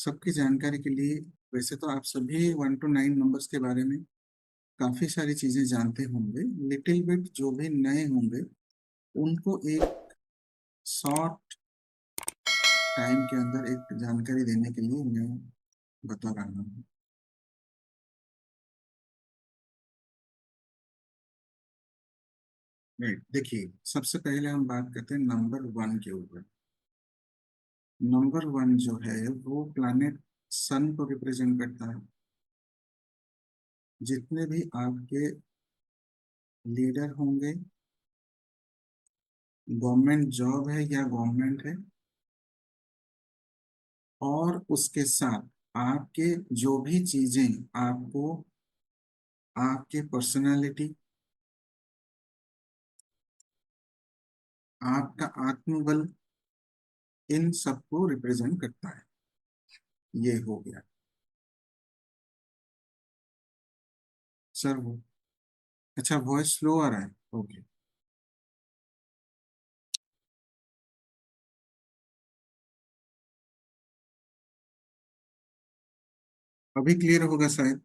सबकी जानकारी के लिए, वैसे तो आप सभी 1 to 9 नंबर्स के बारे में काफी सारी चीजें जानते होंगे। लिटिल बिट जो भी नए होंगे उनको एक शॉर्ट टाइम के अंदर एक जानकारी देने के लिए मैं बता रहा हूँ। राइट, देखिए सबसे पहले हम बात करते हैं नंबर 1 के ऊपर। नंबर 1 जो है वो प्लैनेट सन को रिप्रेजेंट करता है। जितने भी आपके लीडर होंगे, गवर्नमेंट जॉब है या गवर्नमेंट है, और उसके साथ आपके जो भी चीजें आपको, आपके पर्सनालिटी, आपका आत्मबल, इन सबको रिप्रेजेंट करता है। ये हो गया सर। वो अच्छा, वॉइस स्लो आ रहा है। ओके, अभी क्लियर होगा शायद।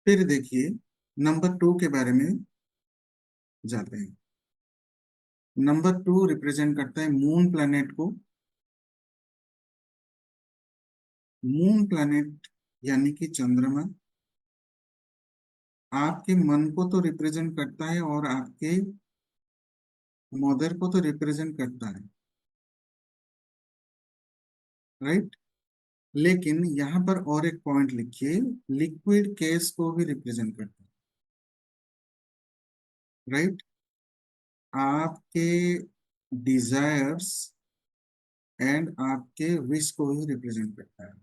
फिर देखिए, नंबर 2 के बारे में जाते हैं। नंबर 2 रिप्रेजेंट करता है मून प्लैनेट को। मून प्लैनेट यानी कि चंद्रमा आपके मन को तो रिप्रेजेंट करता है और आपके मदर को तो रिप्रेजेंट करता है। राइट, लेकिन यहाँ पर और एक पॉइंट लिखिए, लिक्विड केस को भी रिप्रेजेंट करता है। राइट, आपके डिजायर्स एंड आपके विश को ही रिप्रेजेंट करता है।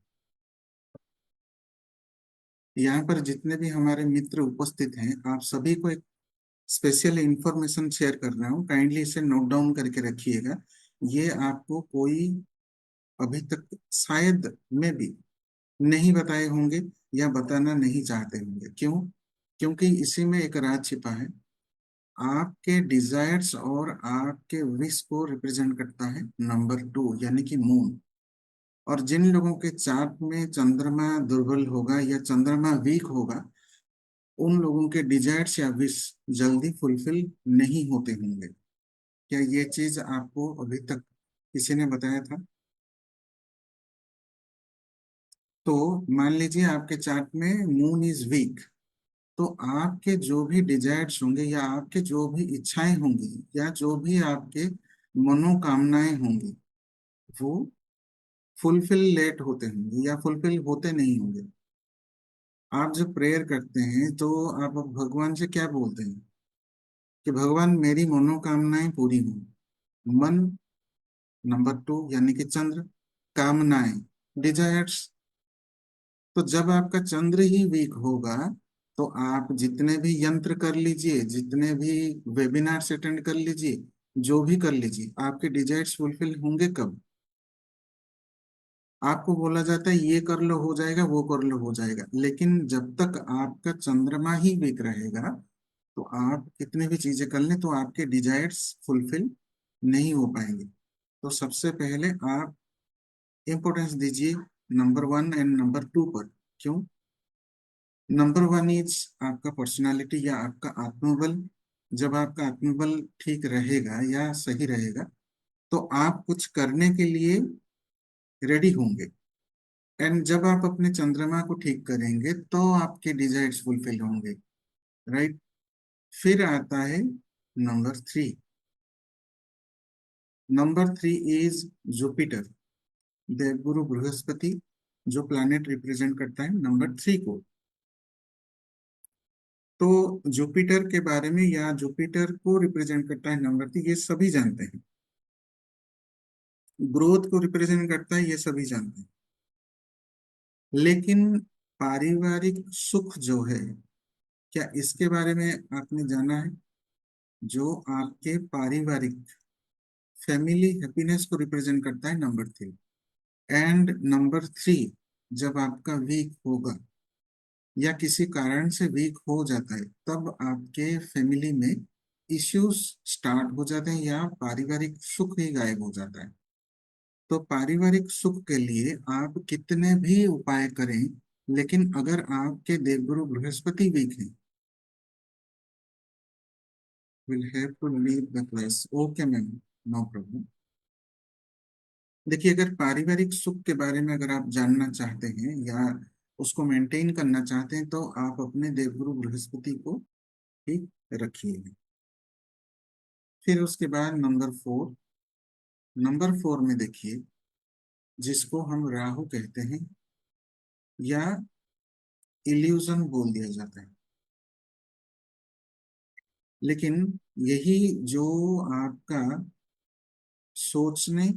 यहाँ पर जितने भी हमारे मित्र उपस्थित हैं, आप सभी को एक स्पेशल इंफॉर्मेशन शेयर कर रहा हूँ, काइंडली इसे नोट डाउन करके रखिएगा। ये आपको कोई अभी तक शायद में भी नहीं बताए होंगे या बताना नहीं चाहते होंगे। क्यों? क्योंकि इसी में एक राज छिपा है। आपके डिजायर्स और आपके विश को रिप्रेजेंट करता है नंबर 2 यानी कि मून। और जिन लोगों के चार्ट में चंद्रमा दुर्बल होगा या चंद्रमा वीक होगा, उन लोगों के डिजायर्स या विश जल्दी फुलफिल नहीं होते होंगे। क्या ये चीज आपको अभी तक किसी ने बताया था? तो मान लीजिए आपके चार्ट में मून इज वीक, तो आपके जो भी डिजायर्स होंगे या आपके जो भी इच्छाएं होंगी या जो भी आपके मनोकामनाएं होंगी, वो फुलफिल लेट होते होंगे या फुलफिल होते नहीं होंगे। आप जब प्रेयर करते हैं तो आप अब भगवान से क्या बोलते हैं कि भगवान मेरी मनोकामनाएं पूरी हों। मन नंबर 2 यानी कि चंद्र, कामनाएं, डिजायर्स। तो जब आपका चंद्र ही वीक होगा, तो आप जितने भी यंत्र कर लीजिए, जितने भी वेबिनार्स अटेंड कर लीजिए, जो भी कर लीजिए, आपके डिजायर्स फुलफिल होंगे कब? आपको बोला जाता है ये कर लो हो जाएगा, वो कर लो हो जाएगा, लेकिन जब तक आपका चंद्रमा ही वीक रहेगा, तो आप कितने भी चीजें कर लें तो आपके डिजायर्स फुलफिल नहीं हो पाएंगे। तो सबसे पहले आप इम्पोर्टेंस दीजिए नंबर 1 एंड नंबर 2 पर। क्यों? नंबर 1 इज आपका पर्सनालिटी या आपका आत्मबल। जब आपका आत्मबल ठीक रहेगा या सही रहेगा, तो आप कुछ करने के लिए रेडी होंगे। एंड जब आप अपने चंद्रमा को ठीक करेंगे तो आपके डिजायर्स फुलफिल होंगे। राइट, फिर आता है नंबर 3। नंबर 3 इज जुपिटर, देवगुरु बृहस्पति, जो प्लैनेट रिप्रेजेंट करता है नंबर 3 को। तो जुपिटर के बारे में या जुपिटर को रिप्रेजेंट करता है नंबर 3, ये सभी जानते हैं। ग्रोथ को रिप्रेजेंट करता है, ये सभी जानते हैं। लेकिन पारिवारिक सुख जो है, क्या इसके बारे में आपने जाना है? जो आपके पारिवारिक फैमिली हैप्पीनेस को रिप्रेजेंट करता है नंबर 3। एंड नंबर 3 जब आपका वीक होगा या किसी कारण से वीक हो जाता है, तब आपके फैमिली में इश्यूज स्टार्ट हो जाते हैं या पारिवारिक सुख ही गायब हो जाता है। तो पारिवारिक सुख के लिए आप कितने भी उपाय करें, लेकिन अगर आपके देवगुरु बृहस्पति वीक है, will have to leave the class. Okay ma'am, no problem. देखिए, अगर पारिवारिक सुख के बारे में अगर आप जानना चाहते हैं या उसको मेंटेन करना चाहते हैं, तो आप अपने देवगुरु बृहस्पति को ठीक रखिए। फिर उसके बाद नंबर 4 में देखिए, जिसको हम राहु कहते हैं या इल्यूजन बोल दिया जाता है, लेकिन यही जो आपका सोचने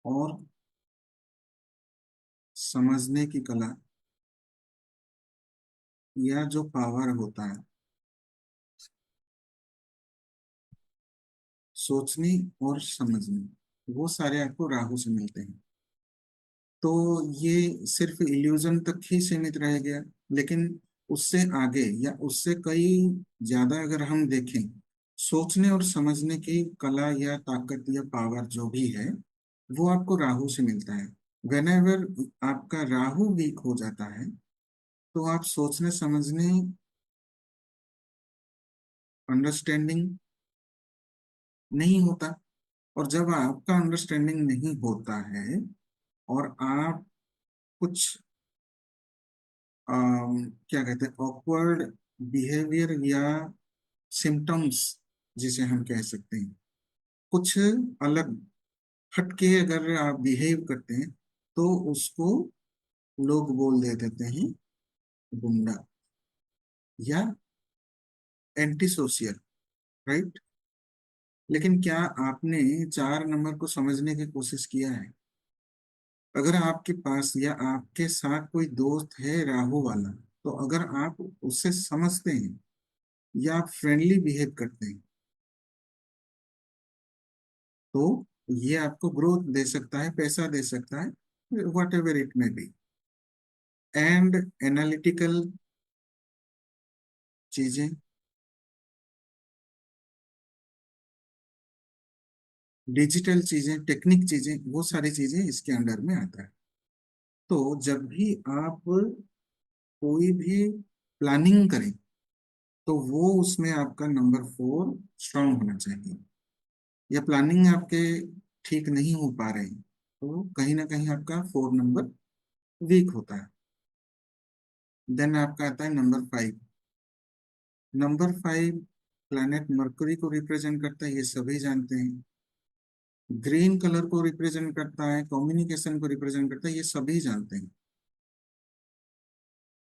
और समझने की कला या जो पावर होता है, सोचने और समझने, वो सारे आपको राहु से मिलते हैं। तो ये सिर्फ इल्यूजन तक ही सीमित रह गया, लेकिन उससे आगे या उससे कई ज्यादा अगर हम देखें, सोचने और समझने की कला या ताकत या पावर जो भी है, वो आपको राहु से मिलता है। वेनेवर आपका राहु वीक हो जाता है, तो आप सोचने समझने, अंडरस्टैंडिंग नहीं होता। और जब आपका अंडरस्टैंडिंग नहीं होता है और आप कुछ क्या कहते हैं, ऑकवर्ड बिहेवियर या सिम्टम्स जिसे हम कह सकते हैं, कुछ अलग हटके अगर आप बिहेव करते हैं, तो उसको लोग बोल दे देते हैं गुंडा या एंटी सोशल, राइट। लेकिन क्या आपने 4 नंबर को समझने की कोशिश किया है? अगर आपके पास या आपके साथ कोई दोस्त है राहु वाला, तो अगर आप उससे समझते हैं या आप फ्रेंडली बिहेव करते हैं, तो ये आपको ग्रोथ दे सकता है, पैसा दे सकता है, what ever it may be. And analytical चीजें, डिजिटल चीजें, टेक्निक चीजें, वो सारी चीजें इसके अंडर में आता है। तो जब भी आप कोई भी प्लानिंग करें, तो वो उसमें आपका नंबर 4 स्ट्रांग होना चाहिए। या प्लानिंग आपके ठीक नहीं हो पा रहे, तो कहीं ना कहीं आपका 4 नंबर वीक होता है। देन आपका आता है नंबर 5। नंबर 5 प्लैनेट मरकरी को रिप्रेजेंट करता है, ये सभी जानते हैं। ग्रीन कलर को रिप्रेजेंट करता है, कम्युनिकेशन को रिप्रेजेंट करता है, ये सभी जानते हैं,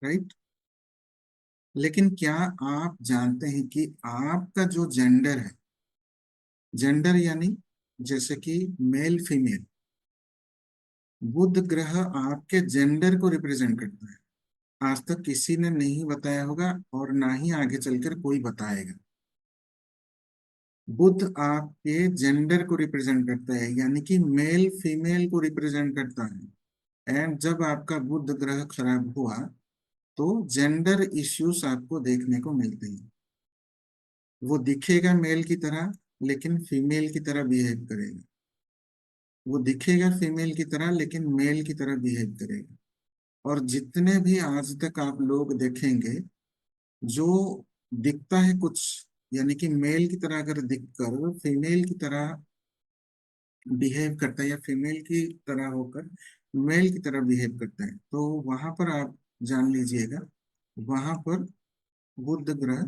राइट। लेकिन क्या आप जानते हैं कि आपका जो जेंडर है, जेंडर यानी जैसे कि मेल फीमेल, बुध ग्रह आपके जेंडर को रिप्रेजेंट करता है। आज तक किसी ने नहीं बताया होगा और ना ही आगे चलकर कोई बताएगा। बुध आपके जेंडर को रिप्रेजेंट करता है, यानी कि मेल फीमेल को रिप्रेजेंट करता है। एंड जब आपका बुध ग्रह खराब हुआ, तो जेंडर इश्यूज आपको देखने को मिलते हैं। वो दिखेगा मेल की तरह, लेकिन फीमेल की तरह बिहेव करेगा। वो दिखेगा फीमेल की तरह, लेकिन मेल की तरह बिहेव करेगा। और जितने भी आज तक आप लोग देखेंगे, जो दिखता है कुछ, यानी कि मेल की तरह अगर दिखकर फीमेल की तरह बिहेव करता है या फीमेल की तरह होकर मेल की तरह बिहेव करता है, तो वहां पर आप जान लीजिएगा, वहां पर बुध ग्रह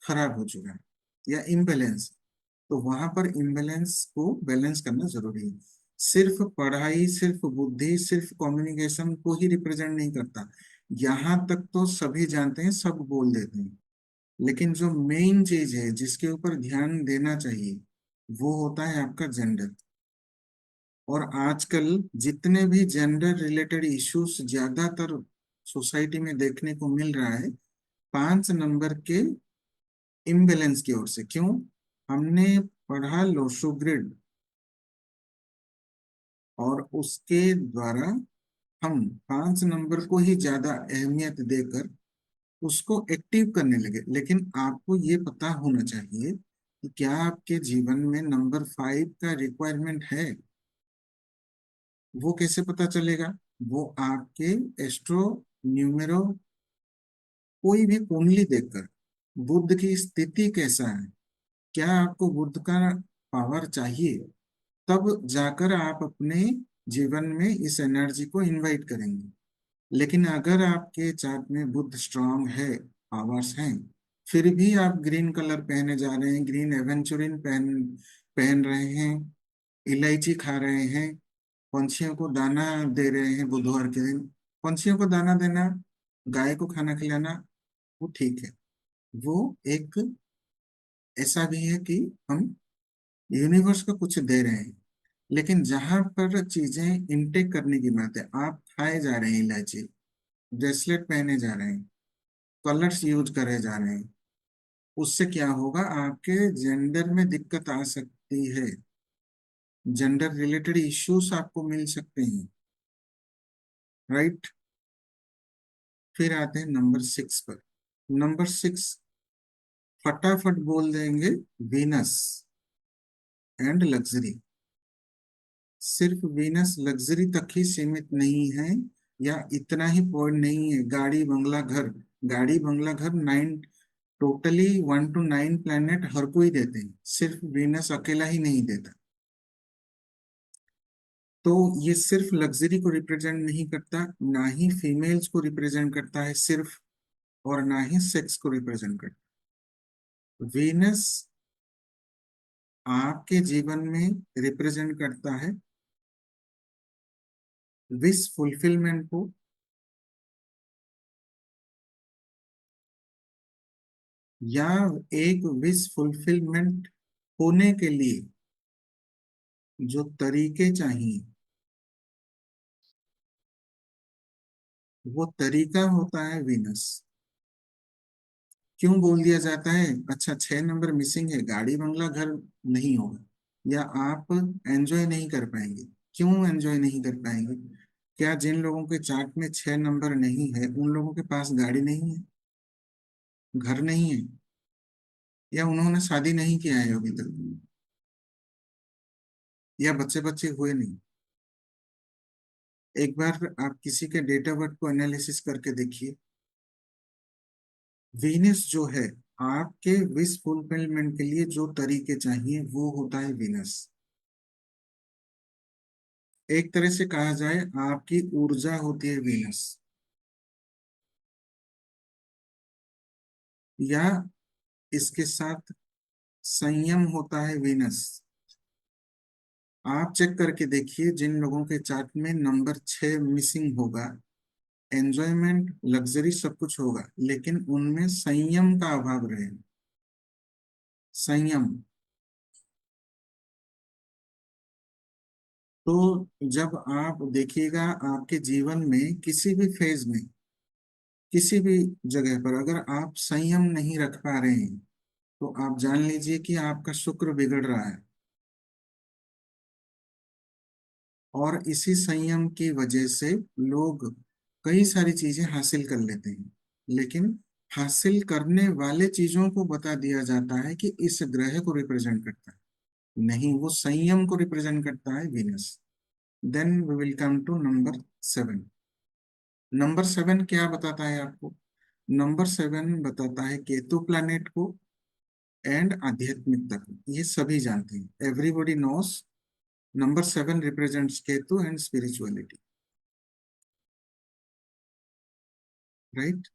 खराब हो चुका है या इम्बैलेंस। तो वहां पर इम्बैलेंस को बैलेंस करना जरूरी है। सिर्फ पढ़ाई, सिर्फ बुद्धि, सिर्फ कम्युनिकेशन को ही रिप्रेजेंट नहीं करता। यहाँ तक तो सभी जानते हैं, सब बोल देते हैं, लेकिन जो मेन चीज है जिसके ऊपर ध्यान देना चाहिए, वो होता है आपका जेंडर। और आजकल जितने भी जेंडर रिलेटेड इश्यूज ज्यादातर सोसाइटी में देखने को मिल रहा है, 5 नंबर के इम्बेलेंस की ओर से। क्यों? हमने पढ़ा लोशो ग्रिड, और उसके द्वारा हम 5 नंबर को ही ज्यादा अहमियत देकर उसको एक्टिव करने लगे। लेकिन आपको ये पता होना चाहिए कि क्या आपके जीवन में नंबर 5 का रिक्वायरमेंट है। वो कैसे पता चलेगा? वो आपके एस्ट्रो न्यूमेरो कोई भी कुंडली देखकर, बुध की स्थिति कैसा है, क्या आपको बुध का पावर चाहिए, तब जाकर आप अपने जीवन में इस एनर्जी को इनवाइट करेंगे। लेकिन अगर आपके चार्ट में बुध स्ट्रांग है, पावर्स हैं, फिर भी आप ग्रीन कलर पहने जा रहे हैं, ग्रीन एवेंचुरिन पहन पहन रहे हैं, इलायची खा रहे हैं, पंछियों को दाना दे रहे हैं बुधवार के दिन, पंछियों को दाना देना, गाय को खाना खिलाना, वो ठीक है। वो एक ऐसा भी है कि हम यूनिवर्स को कुछ दे रहे हैं। लेकिन जहां पर चीजें इनटेक करने की बात है, आप खाए जा रहे हैं इलायची, ब्रेसलेट पहने जा रहे हैं, कलर्स यूज करे जा रहे हैं, उससे क्या होगा? आपके जेंडर में दिक्कत आ सकती है, जेंडर रिलेटेड इश्यूज आपको मिल सकते हैं। राइट। फिर आते हैं नंबर 6 पर। नंबर 6 फटाफट बोल देंगे, वीनस एंड लग्जरी। सिर्फ वीनस लग्जरी तक ही सीमित नहीं है, या इतना ही पॉइंट नहीं है। गाड़ी बंगला घर, गाड़ी बंगला घर 9, टोटली 1 to 9 प्लैनेट हर कोई देते हैं, सिर्फ वीनस अकेला ही नहीं देता। तो ये सिर्फ लग्जरी को रिप्रेजेंट नहीं करता, ना ही फीमेल्स को रिप्रेजेंट करता है सिर्फ, और ना ही सेक्स को रिप्रेजेंट करता। वीनस आपके जीवन में रिप्रेजेंट करता है विश फुलफिलमेंट को, या एक विश फुलफिलमेंट होने के लिए जो तरीके चाहिए, वो तरीका होता है वीनस। क्यों बोल दिया जाता है, अच्छा 6 नंबर मिसिंग है, गाड़ी बंगला घर नहीं होगा, या आप एंजॉय नहीं कर पाएंगे। क्यों एंजॉय नहीं कर पाएंगे? क्या जिन लोगों के चार्ट में 6 नंबर नहीं है, उन लोगों के पास गाड़ी नहीं है, घर नहीं है, या उन्होंने शादी नहीं किया है अभी तक, या बच्चे बच्चे हुए नहीं? एक बार आप किसी के डेट ऑफ बर्थ को एनालिसिस करके देखिए। वीनस जो है, आपके विश फुलफिलमेंट के लिए जो तरीके चाहिए वो होता है वीनस। एक तरह से कहा जाए, आपकी ऊर्जा होती है वीनस, या इसके साथ संयम होता है वीनस। आप चेक करके देखिए, जिन लोगों के चार्ट में नंबर 6 मिसिंग होगा, एंजॉयमेंट लग्जरी सब कुछ होगा, लेकिन उनमें संयम का अभाव रहेगा। संयम। तो जब आप देखिएगा आपके जीवन में किसी भी फेज में, किसी भी जगह पर अगर आप संयम नहीं रख पा रहे हैं, तो आप जान लीजिए कि आपका शुक्र बिगड़ रहा है। और इसी संयम की वजह से लोग कई सारी चीजें हासिल कर लेते हैं, लेकिन हासिल करने वाले चीजों को बता दिया जाता है कि इस ग्रह को रिप्रेजेंट करता है, नहीं, वो संयम को रिप्रेजेंट करता है, Venus. Then we will come to number 7। Number 7 क्या बताता है आपको? नंबर 7 बताता है केतु प्लैनेट को एंड आध्यात्मिकता को। ये सभी जानते हैं, everybody knows number 7 represents Ketu and spirituality. Right.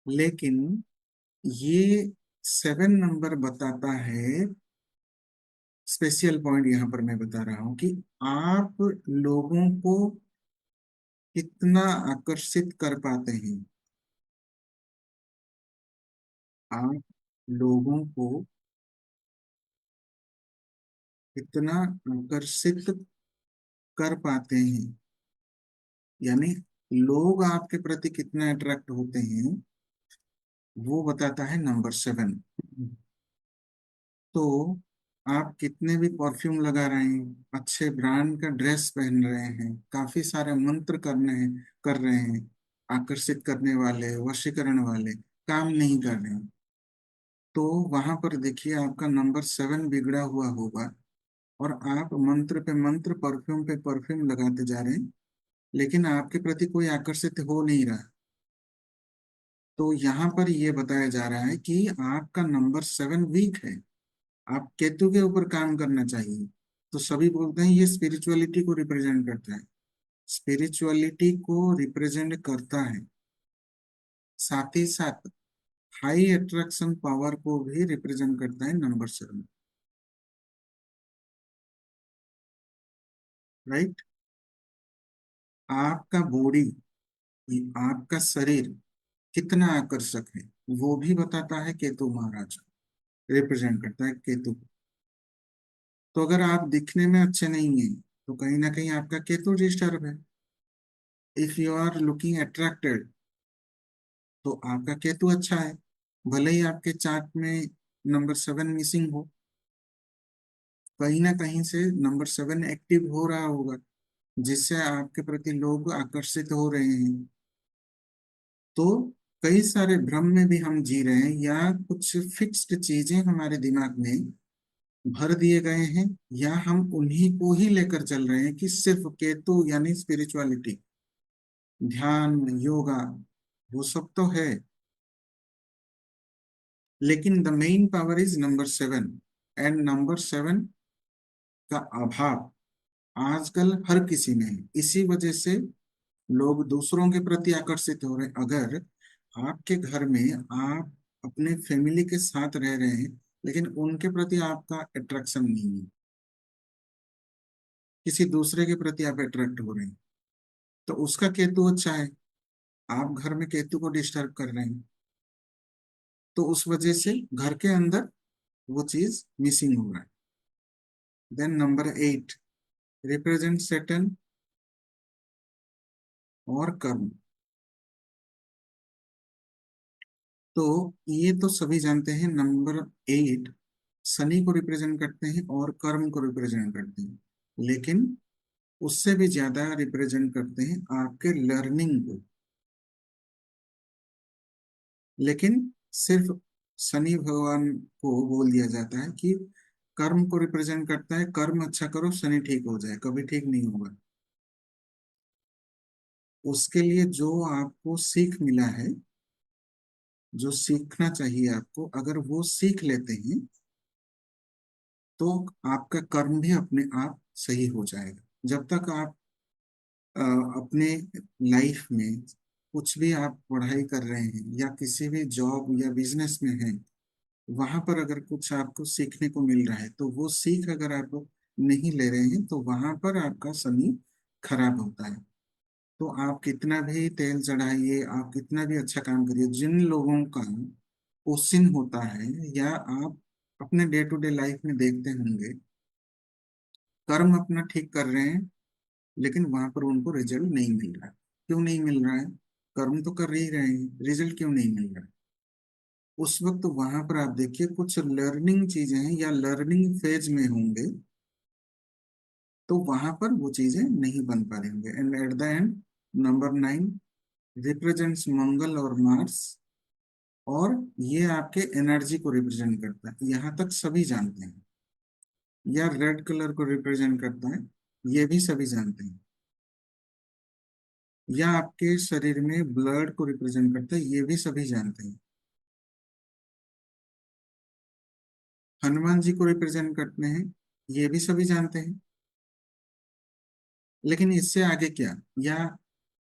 लेकिन ये 7 नंबर बताता है, स्पेशल पॉइंट यहाँ पर मैं बता रहा हूं कि आप लोगों को कितना आकर्षित कर पाते हैं। आप लोगों को कितना आकर्षित कर पाते हैं, यानी लोग आपके प्रति कितना अट्रैक्ट होते हैं, वो बताता है नंबर 7। तो आप कितने भी परफ्यूम लगा रहे हैं, अच्छे ब्रांड का ड्रेस पहन रहे हैं, काफी सारे मंत्र करने हैं कर रहे हैं, आकर्षित करने वाले, वशीकरण वाले काम नहीं कर रहे हैं, तो वहां पर देखिए आपका नंबर 7 बिगड़ा हुआ होगा, और आप मंत्र पे मंत्र, परफ्यूम पे परफ्यूम लगाते जा रहे हैं, लेकिन आपके प्रति कोई आकर्षित हो नहीं रहा। तो यहाँ पर ये बताया जा रहा है कि आपका नंबर 7 वीक है, आप केतु के ऊपर काम करना चाहिए। तो सभी बोलते हैं ये स्पिरिचुअलिटी को रिप्रेजेंट करता है, स्पिरिचुअलिटी को रिप्रेजेंट करता है, साथ ही साथ हाई अट्रैक्शन पावर को भी रिप्रेजेंट करता है नंबर 7। राइट। आपका बॉडी, आपका शरीर कितना आकर्षक है, वो भी बताता है केतु महाराज, रिप्रेजेंट करता है केतु। तो अगर आप दिखने में अच्छे नहीं हैं, तो कहीं ना कहीं आपका केतु डिस्टर्ब है। If you are looking attracted, तो आपका केतु अच्छा है। भले ही आपके चार्ट में नंबर 7 मिसिंग हो, कहीं ना कहीं से नंबर 7 एक्टिव हो रहा होगा, जिससे आपके प्रति लोग आकर्षित हो रहे हैं। तो कई सारे भ्रम में भी हम जी रहे हैं, या कुछ फिक्स्ड चीजें हमारे दिमाग में भर दिए गए हैं, या हम उन्हीं को ही लेकर चल रहे हैं कि सिर्फ केतु यानी स्पिरिचुअलिटी, ध्यान, योगा, वो सब तो है, लेकिन the main power is number 7। And number 7 का अभाव आजकल हर किसी में है, इसी वजह से लोग दूसरों के प्रति आकर्षित हो रहे हैं। अगर आपके घर में आप अपने फैमिली के साथ रह रहे हैं, लेकिन उनके प्रति आपका अट्रैक्शन नहीं है, किसी दूसरे के प्रति आप अट्रैक्ट हो रहे हैं, तो उसका केतु अच्छा है, आप घर में केतु को डिस्टर्ब कर रहे हैं, तो उस वजह से घर के अंदर वो चीज मिसिंग हो रहा है। देन नंबर 8 रिप्रेजेंट सेटन और कर्म। तो ये तो सभी जानते हैं, नंबर 8 शनि को रिप्रेजेंट करते हैं और कर्म को रिप्रेजेंट करते हैं, लेकिन उससे भी ज्यादा रिप्रेजेंट करते हैं आपके लर्निंग को। लेकिन सिर्फ शनि भगवान को बोल दिया जाता है कि कर्म को रिप्रेजेंट करता है, कर्म अच्छा करो शनि ठीक हो जाए, कभी ठीक नहीं होगा। उसके लिए जो आपको सीख मिला है, जो सीखना चाहिए आपको, अगर वो सीख लेते हैं, तो आपका कर्म भी अपने आप सही हो जाएगा। जब तक आप अपने लाइफ में कुछ भी आप पढ़ाई कर रहे हैं, या किसी भी जॉब या बिजनेस में हैं, वहां पर अगर कुछ आपको सीखने को मिल रहा है, तो वो सीख अगर आप नहीं ले रहे हैं, तो वहां पर आपका शनि खराब होता है। तो आप कितना भी तेल चढ़ाइए, आप कितना भी अच्छा काम करिए, जिन लोगों का क्वेश्चन होता है, या आप अपने डे टू डे लाइफ में देखते होंगे, कर्म अपना ठीक कर रहे हैं, लेकिन वहां पर उनको रिजल्ट नहीं मिल रहा है। क्यों नहीं मिल रहा है? कर्म तो कर ही रहे हैं, रिजल्ट क्यों नहीं मिल रहा है? उस वक्त वहां पर आप देखिए कुछ लर्निंग चीजें हैं, या लर्निंग फेज में होंगे, तो वहां पर वो चीजें नहीं बन पा रही होंगे। And at the end number 9 represents Mangal और मार्स, और ये आपके एनर्जी को रिप्रेजेंट करता है, यहाँ तक सभी जानते हैं। या रेड कलर को रिप्रेजेंट करता है, ये भी सभी जानते हैं। या आपके शरीर में ब्लड को रिप्रेजेंट करता है, ये भी सभी जानते हैं। हनुमान जी को रिप्रेजेंट करते हैं, ये भी सभी जानते हैं। लेकिन इससे आगे क्या, या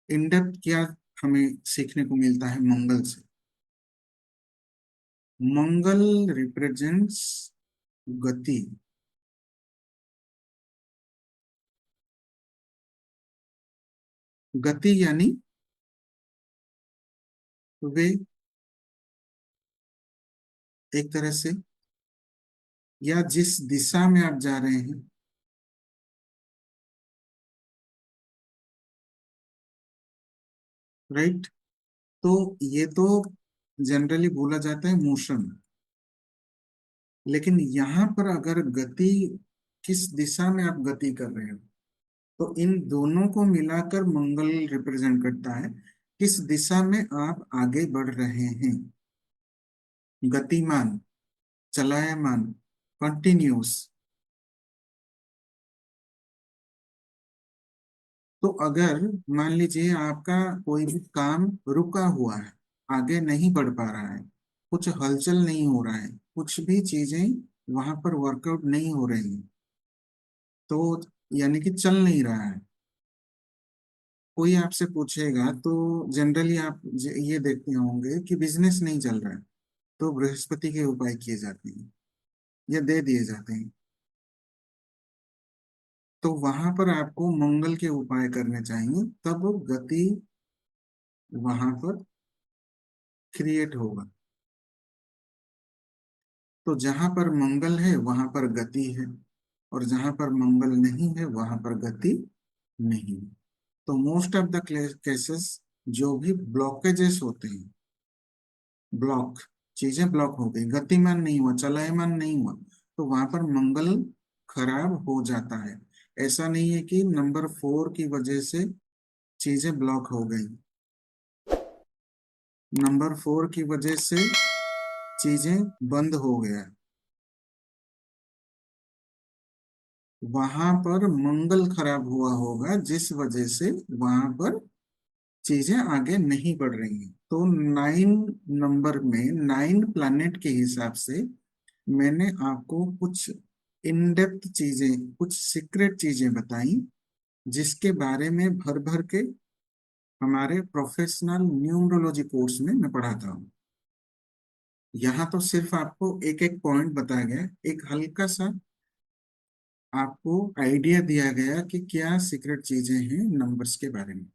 इन डेप्थ क्या हमें सीखने को मिलता है मंगल से? मंगल रिप्रेजेंट्स गति। गति यानी वे, एक तरह से, या जिस दिशा में आप जा रहे हैं। राइट। तो ये तो जनरली बोला जाता है मोशन, लेकिन यहाँ पर अगर गति, किस दिशा में आप गति कर रहे हो, तो इन दोनों को मिलाकर मंगल रिप्रेजेंट करता है। किस दिशा में आप आगे बढ़ रहे हैं? गतिमान, चलायमान, कंटिन्यूस। तो अगर मान लीजिए आपका कोई भी काम रुका हुआ है, आगे नहीं बढ़ पा रहा है, कुछ हलचल नहीं हो रहा है, कुछ भी चीजें वहां पर वर्कआउट नहीं हो रही हैं, तो यानी कि चल नहीं रहा है, कोई आपसे पूछेगा तो जनरली आप ये देखते होंगे कि बिजनेस नहीं चल रहा है, तो बृहस्पति के उपाय किए जाते हैं या दे दिए जाते हैं। तो वहां पर आपको मंगल के उपाय करने चाहिए, तब गति वहां पर क्रिएट होगा। तो जहां पर मंगल है वहां पर गति है, और जहां पर मंगल नहीं है वहां पर गति नहीं है। तो मोस्ट ऑफ द केसेस जो भी ब्लॉकेजेस होते हैं, ब्लॉक, चीजें ब्लॉक हो गई, गतिमान नहीं हुआ, चलायमान नहीं हुआ, तो वहां पर मंगल खराब हो जाता है। ऐसा नहीं है कि नंबर 4 की वजह से चीजें ब्लॉक हो गई, नंबर 4 की वजह से चीजें बंद हो गया, वहां पर मंगल खराब हुआ होगा जिस वजह से वहां पर चीजें आगे नहीं बढ़ रही हैं। तो 9 नंबर में 9 प्लैनेट के हिसाब से मैंने आपको कुछ इन डेप्थ चीजें, कुछ सीक्रेट चीजें बताई, जिसके बारे में भर भर के हमारे प्रोफेशनल न्यूमरोलॉजी कोर्स में मैं पढ़ाता हूँ। यहाँ तो सिर्फ आपको एक एक पॉइंट बताया गया, एक हल्का सा आपको आइडिया दिया गया कि क्या सीक्रेट चीजें हैं नंबर्स के बारे में।